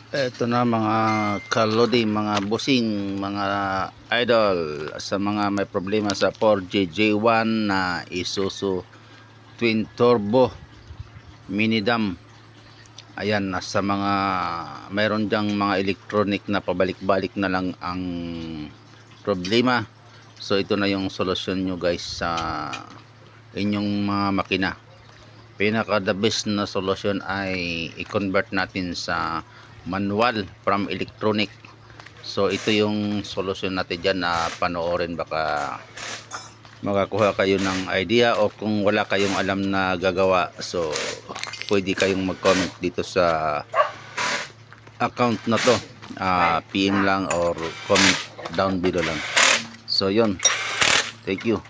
Ito na mga kalodi, mga busing, mga idol, sa mga may problema sa 4G J1 na Isuzu Twin Turbo Mini Dam. Ayan, nasa mga mayroon diyang mga electronic na pabalik-balik na lang ang problema. So ito na yung solusyon nyo guys sa inyong mga makina. Pinaka the best na solusyon ay i-convert natin sa manual from electronic. So ito yung solusyon natin dyan na panoorin, baka makakuha kayo ng idea, o kung wala kayong alam na gagawa, so pwede kayong mag-comment dito sa account na to, PM lang or comment down below lang. So yun, thank you.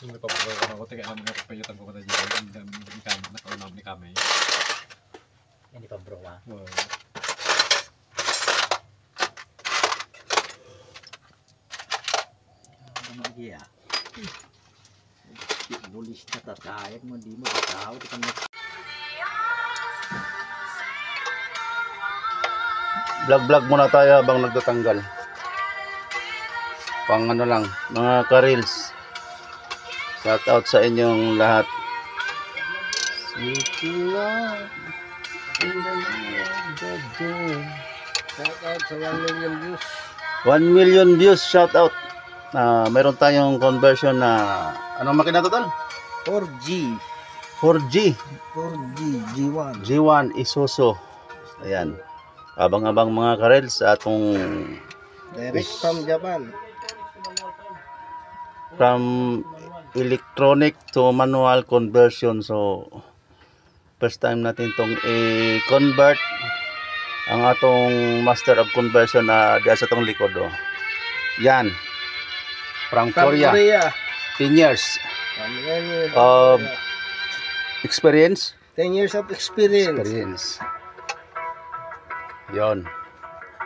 Hindi pa po ako tingin namin na kapayutan ko kada dyan. Hindi kami nakaunam ni kami. Hindi pa bro ha. Ano lagi ah. Bulis na tatayag mo, di mo tao kita mo. Vlog muna tayo habang nagtatanggal. Pang ano lang, mga ka-reels. Shout out sa inyong lahat. Sweet love in the night of the day. Shout out sa 1 million views. 1 million views, shout out. Mayroon tayong conversion na anong makina to tol? 4G 4G G1. G1 Isuzu. Ayan. Abang-abang mga ka-reels sa atong Direct from Japan. from electronic to manual conversion. So first time natin tong i-convert ang atong master of conversion na diya sa tong likod oh. Yan from Korea. 10 years of experience. 10 years of experience. Yon,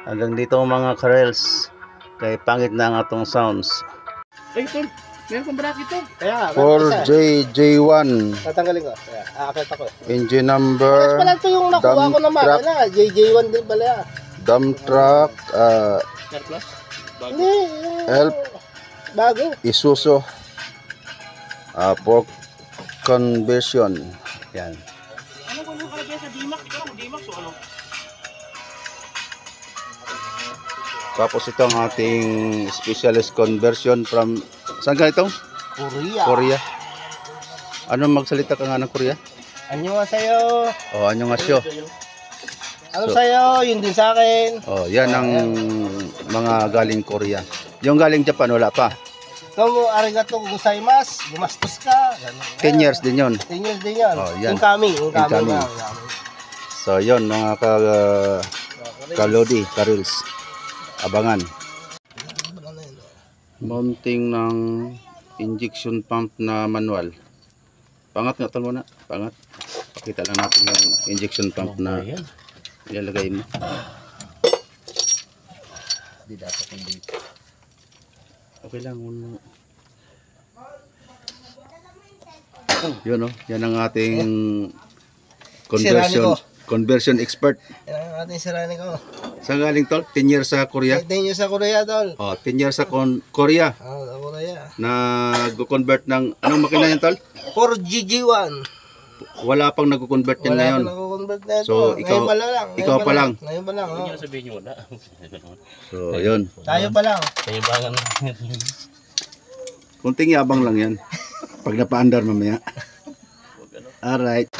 hanggang dito mga karels, kay pangit na ang atong sounds. Ay, ito. Meron kong bracket ito. Kaya, 4J J1 tatanggalin ko. Kaya, aakit ako. engine Pares number, pala ito yung nakuha ko naman. truck. Wala, JJ1 din pala yan. dump truck, Surplus? Bago? Hindi, help. Bago. Isuzu for conversion. Yan. Ano kung nakalagay sa D-Max? Ikaw, D-Max o ano? Tapos ito ang ating specialist conversion from saan ka ito? Korea. Korea. Ano magsalita ka nga ng Korea? Anyo nga sa'yo. Oh, ano nga siyo? Ano sa'yo? Yun din sa akin. Oh, yan ang mga galing Korea. Yung galing Japan wala pa. Kung arigato gozaimasu, gumastos ka. 10 years din yon. 10 years din yan. Oh, yan. Incoming. Incoming. So yon mga kalodi, karils. Abangan. Mounting ng injection pump na manual. Pangat nga ito muna. Pangat. Pakita lang natin yung injection pump na ilalagay mo. Hindi dapat hindi. Okay lang. Yun o. Yan ang ating conversion expert. Yan ang ating sirani ko. Saan galing tol? 10 years sa Korea? 10 years sa Korea, tol. Oh, 10 years sa Korea. Sa Korea. Nag-convert ng anong makina yan tol? 4GG1. Wala pang nag-convert yan ngayon. Wala pang nag-convert na ito. So, Ngayon pa lang. ikaw pa lang. Ngayon pa lang. Oh. Sabihin nyo na. So, yun. Tayo pa lang. Kayo ba nga? Kunting yabang lang yan. Pag napaandar mamaya. Alright.